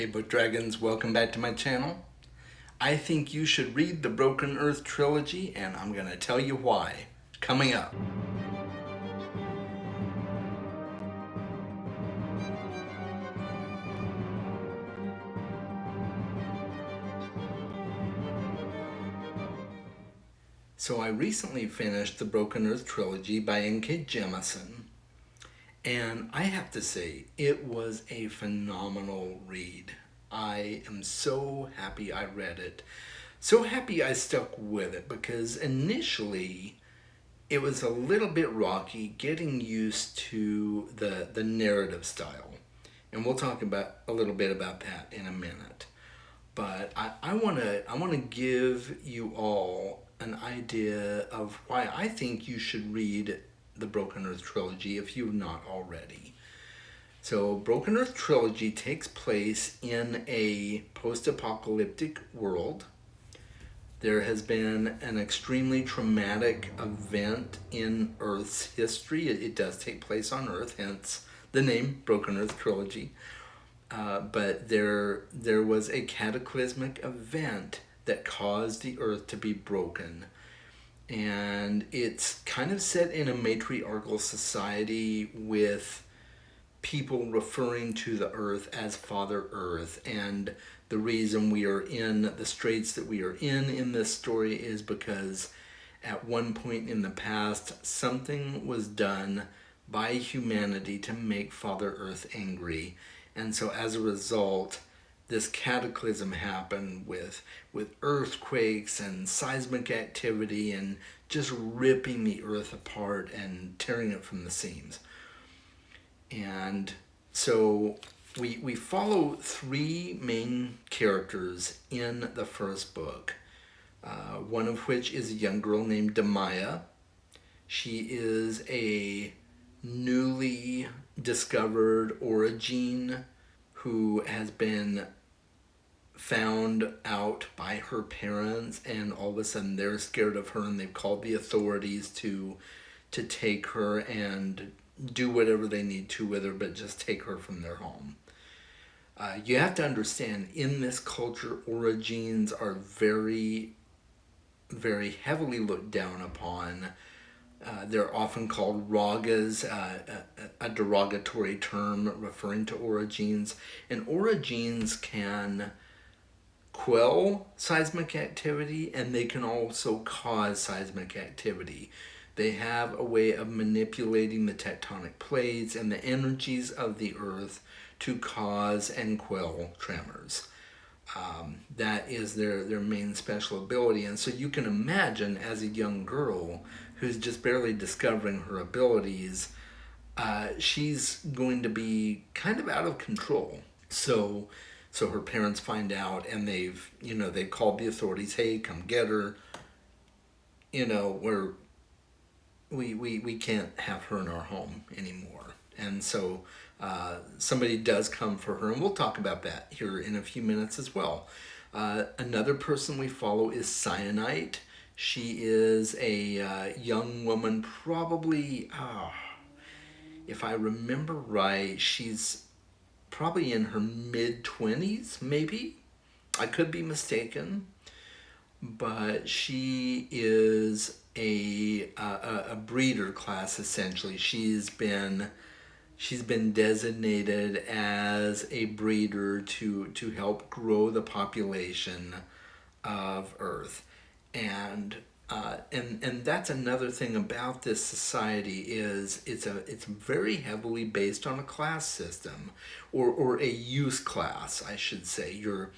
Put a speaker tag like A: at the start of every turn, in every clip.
A: Hey Book Dragons, welcome back to my channel. I think you should read the Broken Earth Trilogy, and I'm going to tell you why. Coming up. So I recently finished the Broken Earth Trilogy by N.K. Jemisin, and I have to say, it was a phenomenal read. I am so happy I read it. So happy I stuck with it, because initially it was a little bit rocky getting used to the narrative style. And we'll talk about a little bit about that in a minute. But I wanna give you all an idea of why I think you should read the Broken Earth Trilogy if you've not already. So Broken Earth Trilogy takes place in a post-apocalyptic world. There has been an extremely traumatic event in Earth's history. It does take place on Earth, hence the name Broken Earth Trilogy. But there was a cataclysmic event that caused the Earth to be broken. And it's kind of set in a matriarchal society with people referring to the Earth as Father Earth. And the reason we are in the straits that we are in this story is because at one point in the past, something was done by humanity to make Father Earth angry. And so as a result, this cataclysm happened with earthquakes and seismic activity and just ripping the Earth apart and tearing it from the seams. And so we follow three main characters in the first book, one of which is a young girl named Demaya. She is a newly discovered origin who has been found out by her parents, and all of a sudden they're scared of her and they've called the authorities to take her and do whatever they need to with her, but just take her from their home. You have to understand, in this culture, origins are very, very heavily looked down upon. They're often called ragas, a derogatory term referring to origins. And origins can quell seismic activity, and they can also cause seismic activity. They have a way of manipulating the tectonic plates and the energies of the Earth to cause and quell tremors. That is their main special ability. And so you can imagine, as a young girl who's just barely discovering her abilities, she's going to be kind of out of control. So her parents find out, and they've called the authorities. Hey, come get her. We can't have her in our home anymore. And so somebody does come for her, and we'll talk about that here in a few minutes as well. Another person we follow is Cyanite. She is a young woman, probably, if I remember right, she's probably in her mid-20s, maybe. I could be mistaken. But she is a breeder class, essentially. She's been designated as a breeder to help grow the population of Earth. And that's another thing about this society is it's very heavily based on a class system, or a use class, I should say. You're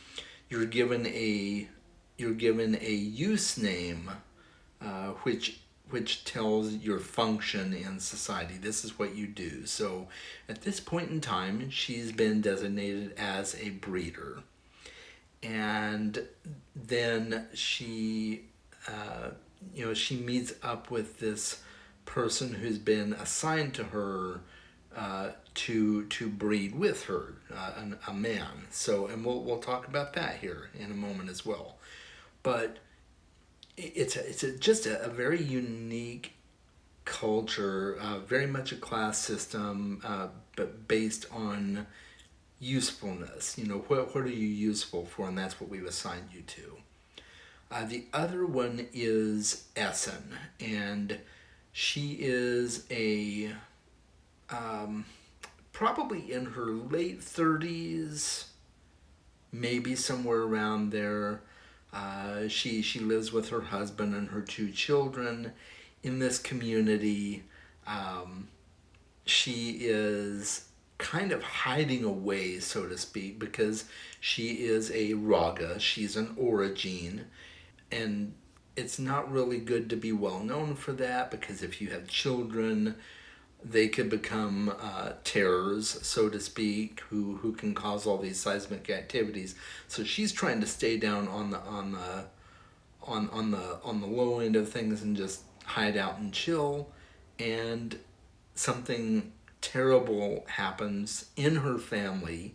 A: given a use name, which tells your function in society. This is what you do. So at this point in time, she's been designated as a breeder. And then she meets up with this person who's been assigned to her to breed with her, a man. So, and we'll talk about that here in a moment as well. But it's just a very unique culture, very much a class system, but based on usefulness. What are you useful for? And that's what we've assigned you to. The other one is Essen, and she is a probably in her late 30s, maybe somewhere around there. She lives with her husband and her two children in this community. She is kind of hiding away, so to speak, because she is a raga. She's an origin, and it's not really good to be well known for that, because if you have children, they could become terrors, so to speak, who can cause all these seismic activities. So she's trying to stay down on the low end of things and just hide out and chill. And something terrible happens in her family.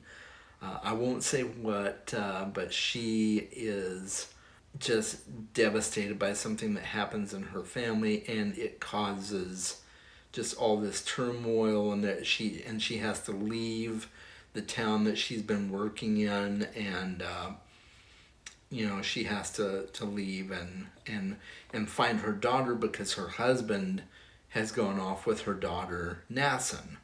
A: I won't say what, but she is just devastated by something that happens in her family, and it causes just all this turmoil, and that she has to leave the town that she's been working in, and she has to leave and find her daughter, because her husband has gone off with her daughter Nassin.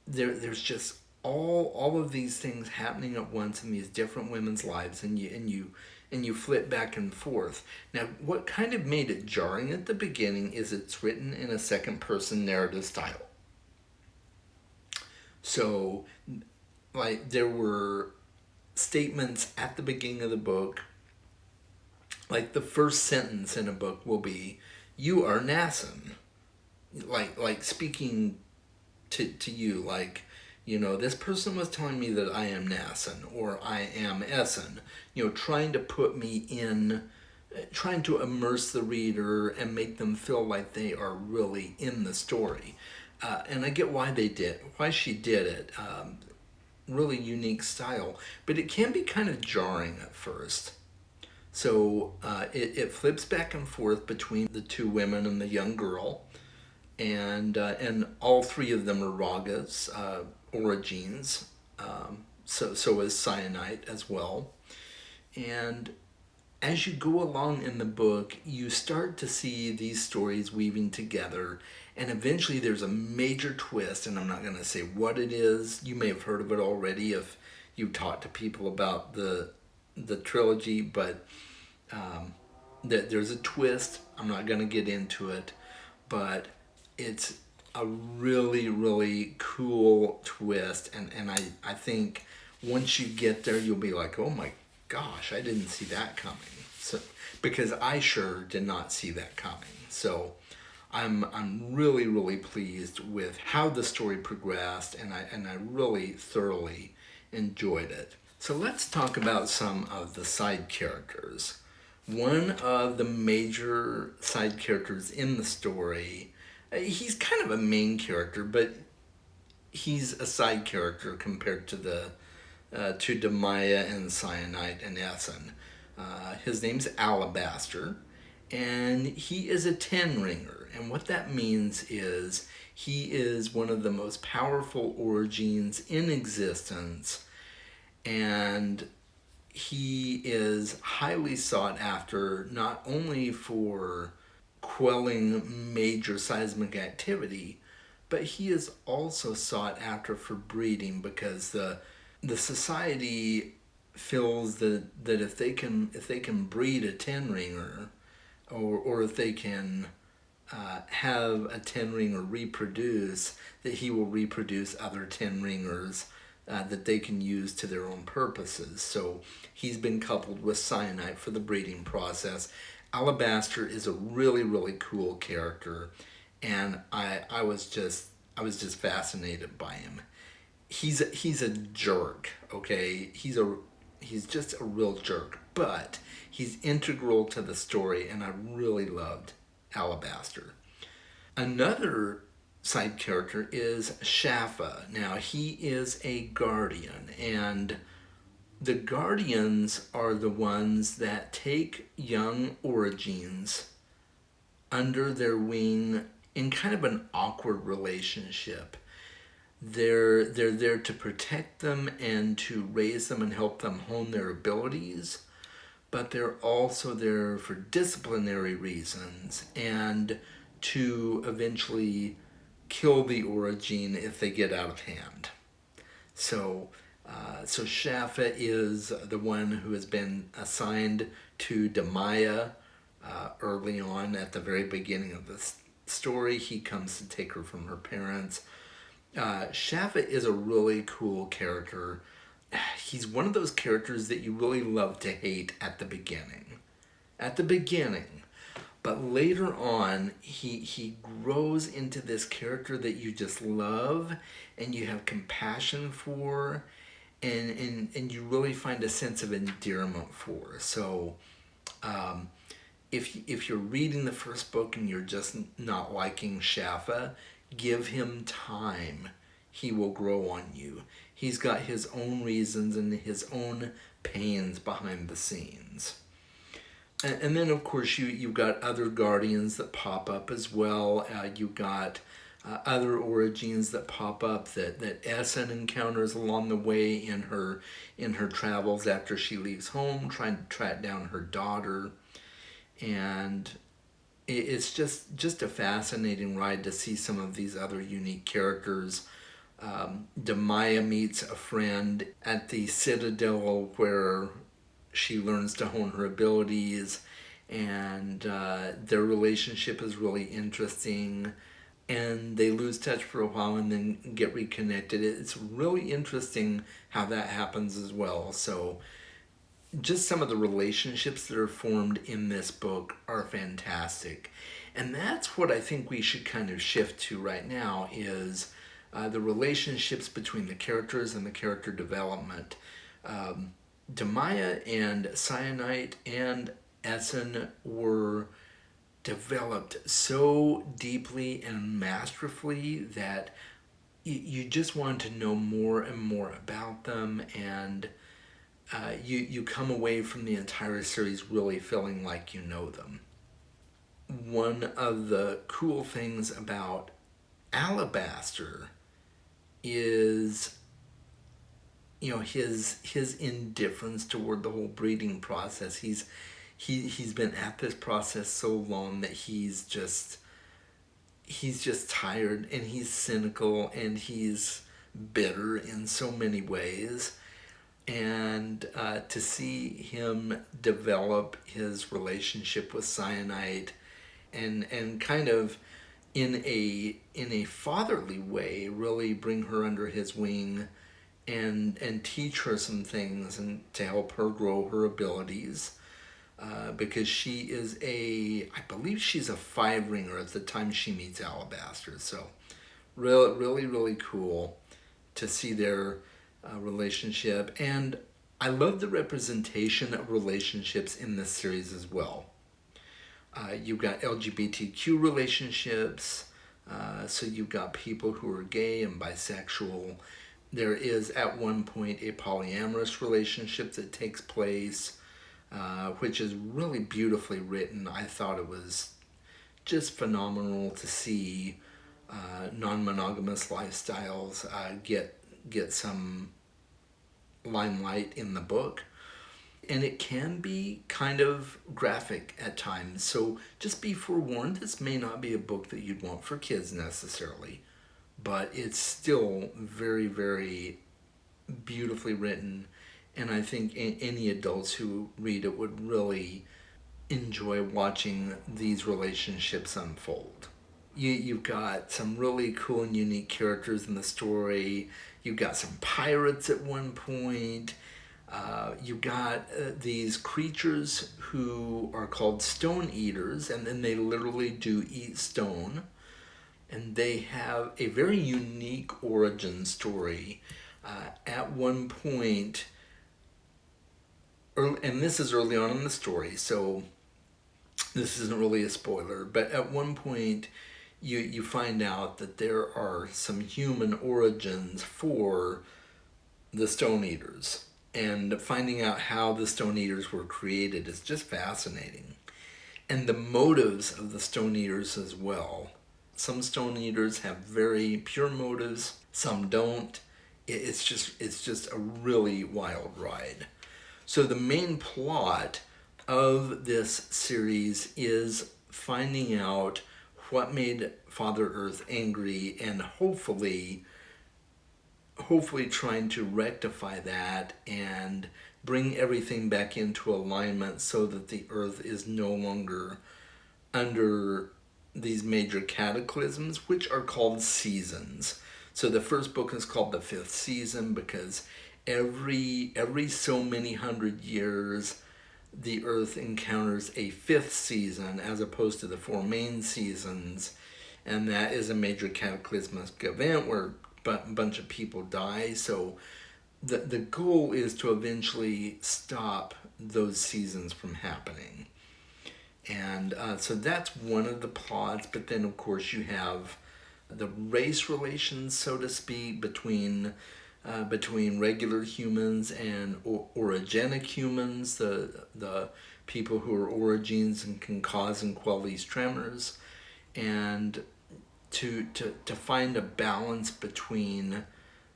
A: There's just all of these things happening at once in these different women's lives, and you flip back and forth. Now, what kind of made it jarring at the beginning is it's written in a second-person narrative style. So, like, there were statements at the beginning of the book, like the first sentence in a book will be, "You are Nassin," like speaking to you, like, this person was telling me that I am Nassin, or I am Essen, trying to put me in, trying to immerse the reader and make them feel like they are really in the story. And I get why she did it. Really unique style, but it can be kind of jarring at first. So it flips back and forth between the two women and the young girl, and all three of them are ragas, origins. So is cyanite as well. And as you go along in the book, you start to see these stories weaving together, and eventually there's a major twist, and I'm not going to say what it is. You may have heard of it already if you talked to people about the trilogy, but there's a twist. I'm not going to get into it, but it's a really, really cool twist, and I think once you get there, you'll be like, oh my gosh, I didn't see that coming. So, because I sure did not see that coming. So I'm really, really pleased with how the story progressed, and I really thoroughly enjoyed it. So let's talk about some of the side characters. One of the major side characters in the story, he's kind of a main character, but he's a side character compared to to Demaya and Cyanite and Essen. His name's Alabaster, and he is a ten-ringer. And what that means is he is one of the most powerful origins in existence, and he is highly sought after, not only for quelling major seismic activity, but he is also sought after for breeding, because the society feels that if they can breed a ten-ringer, or if they can have a ten-ringer reproduce, that he will reproduce other ten-ringers that they can use to their own purposes. So he's been coupled with cyanite for the breeding process. Alabaster is a really, really cool character, and I was just fascinated by him. He's a jerk, okay? He's just a real jerk, but he's integral to the story, and I really loved Alabaster. Another side character is Shaffa. Now, he is a guardian, and the guardians are the ones that take young origins under their wing in kind of an awkward relationship. They're there to protect them and to raise them and help them hone their abilities, but they're also there for disciplinary reasons and to eventually kill the Origin if they get out of hand. So, so Shafa is the one who has been assigned to Demaya early on at the very beginning of the story. He comes to take her from her parents. Shafa is a really cool character. He's one of those characters that you really love to hate at the beginning. At the beginning. But later on, he grows into this character that you just love and you have compassion for, and you really find a sense of endearment for. So if you're reading the first book and you're just not liking Shafa, give him time. He will grow on you. He's got his own reasons and his own pains behind the scenes. And then, of course, you've got other Guardians that pop up as well. You've got other Origins that pop up that Essen encounters along the way in her travels after she leaves home, trying to track down her daughter. And it's just a fascinating ride to see some of these other unique characters. Demaya meets a friend at the Citadel where she learns to hone her abilities, and their relationship is really interesting, and they lose touch for a while and then get reconnected. It's really interesting how that happens as well. So just some of the relationships that are formed in this book are fantastic. And that's what I think we should kind of shift to right now is the relationships between the characters and the character development. Demaya and Cyanite and Essen were developed so deeply and masterfully that you just want to know more and more about them, and you come away from the entire series really feeling like you know them. One of the cool things about Alabaster is his indifference toward the whole breeding process. He's been at this process so long that he's just tired, and he's cynical, and he's bitter in so many ways. And to see him develop his relationship with Cyanide and kind of in a fatherly way really bring her under his wing and teach her some things and to help her grow her abilities, because she is I believe she's a 5-ringer at the time she meets Alabaster. So really cool to see their relationship. And I love the representation of relationships in this series as well. You've got LGBTQ relationships, so you've got people who are gay and bisexual. There is at one point a polyamorous relationship that takes place, which is really beautifully written. I thought it was just phenomenal to see non-monogamous lifestyles get some limelight in the book. And it can be kind of graphic at times, so just be forewarned, this may not be a book that you'd want for kids necessarily, but it's still very, very beautifully written, and I think any adults who read it would really enjoy watching these relationships unfold. You've got some really cool and unique characters in the story. You've got some pirates at one point. You've got these creatures who are called stone eaters, and then they literally do eat stone. And they have a very unique origin story. At one point, and this is early on in the story, so this isn't really a spoiler, but at one point you find out that there are some human origins for the stone eaters. And finding out how the stone eaters were created is just fascinating. And the motives of the stone eaters as well. Some stone eaters have very pure motives, some don't. It's just a really wild ride. So the main plot of this series is finding out what made Father Earth angry, and hopefully trying to rectify that and bring everything back into alignment so that the earth is no longer under these major cataclysms, which are called seasons. So the first book is called the fifth season because every so many hundred years the earth encounters a fifth season as opposed to the four main seasons, and that is a major cataclysmic event where a bunch of people die. So the goal is to eventually stop those seasons from happening. And so that's one of the plots. But then, of course, you have the race relations, so to speak, between regular humans and orogenic humans, the people who are origins and can cause and quell these tremors, and to find a balance between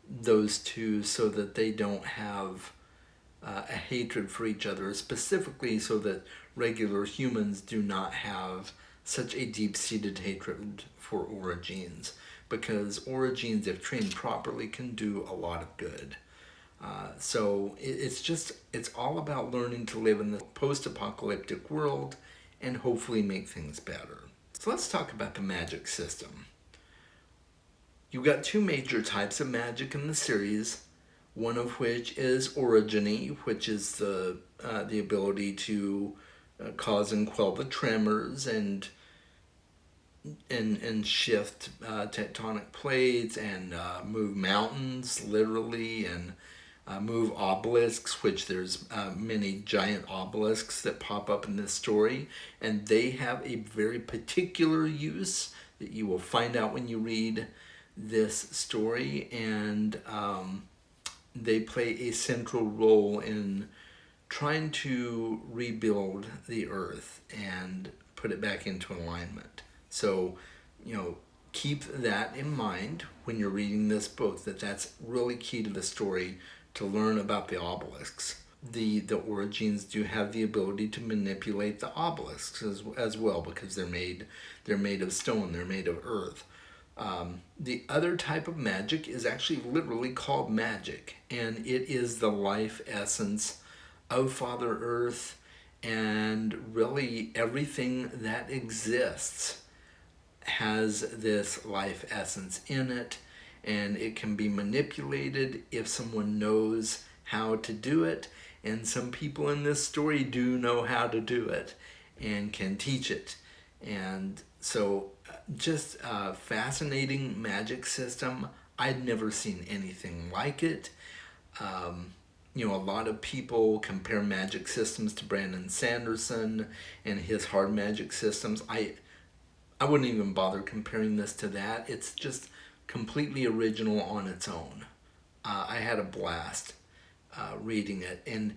A: those two so that they don't have a hatred for each other, specifically so that regular humans do not have such a deep-seated hatred for origins, because origins, if trained properly, can do a lot of good. So it's all about learning to live in the post-apocalyptic world and hopefully make things better. So let's talk about the magic system. You've got two major types of magic in the series, one of which is orogeny, which is the ability to cause and quell the tremors and shift tectonic plates and move mountains literally, and move obelisks, which there's many giant obelisks that pop up in this story, and they have a very particular use that you will find out when you read this story, and they play a central role in trying to rebuild the earth and put it back into alignment. So, keep that in mind when you're reading this book, that's really key to the story, to learn about the obelisks. The origins do have the ability to manipulate the obelisks as well, because they're made of stone, they're made of earth. The other type of magic is actually literally called magic, and it is the life essence of Father Earth, and really everything that exists has this life essence in it, and it can be manipulated if someone knows how to do it, and some people in this story do know how to do it and can teach it. And so just a fascinating magic system. I'd never seen anything like it. A lot of people compare magic systems to Brandon Sanderson and his hard magic systems. I wouldn't even bother comparing this to that. It's just completely original on its own. I had a blast reading it. And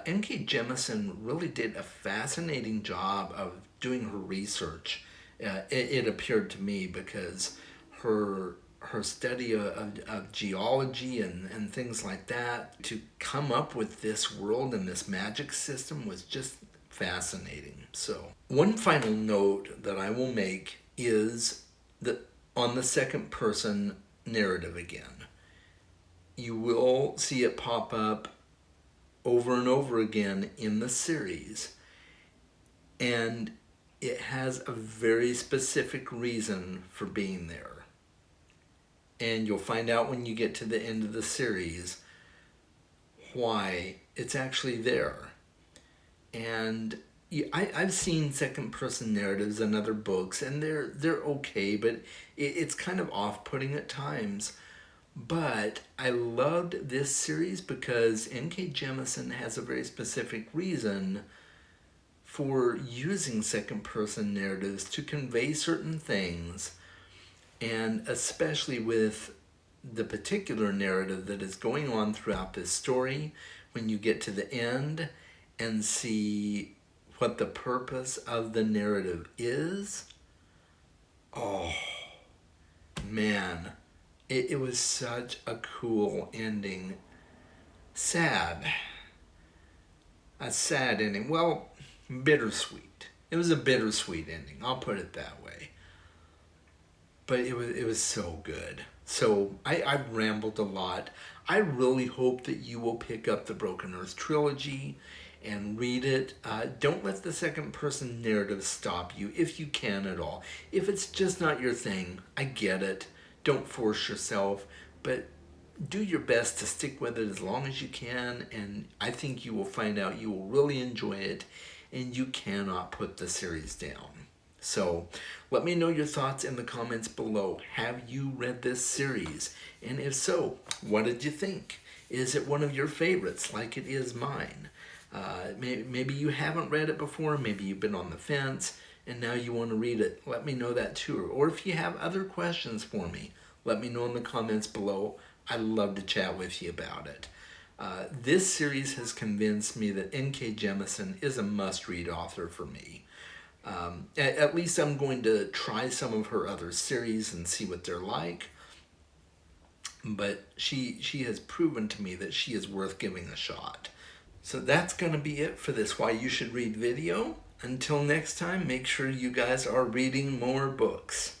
A: N.K. Jemisin really did a fascinating job of doing her research. It appeared to me, because her study of geology and things like that, to come up with this world and this magic system was just fascinating. So one final note that I will make is that on the second person narrative again, you will see it pop up over and over again in the series, and it has a very specific reason for being there, and you'll find out when you get to the end of the series why it's actually there. And I've seen second person narratives in other books, and they're okay, but it's kind of off-putting at times. But I loved this series because N.K. Jemisin has a very specific reason for using second person narratives to convey certain things, and especially with the particular narrative that is going on throughout this story, when you get to the end and see what the purpose of the narrative is, oh man, It was such a cool ending. Sad. A sad ending. Well, bittersweet. It was a bittersweet ending. I'll put it that way. But it was so good. So I rambled a lot. I really hope that you will pick up the Broken Earth Trilogy and read it. Don't let the second person narrative stop you if you can at all. If it's just not your thing, I get it. Don't force yourself, but do your best to stick with it as long as you can, and I think you will find out you will really enjoy it, and you cannot put the series down. So let me know your thoughts in the comments below. Have you read this series? And if so, what did you think? Is it one of your favorites like it is mine? Maybe you haven't read it before, maybe you've been on the fence, and now you want to read it. Let me know that too. Or if you have other questions for me, let me know in the comments below. I'd love to chat with you about it. This series has convinced me that N.K. Jemisin is a must-read author for me. At least I'm going to try some of her other series and see what they're like. But she has proven to me that she is worth giving a shot. So that's going to be it for this Why You Should Read video. Until next time, make sure you guys are reading more books.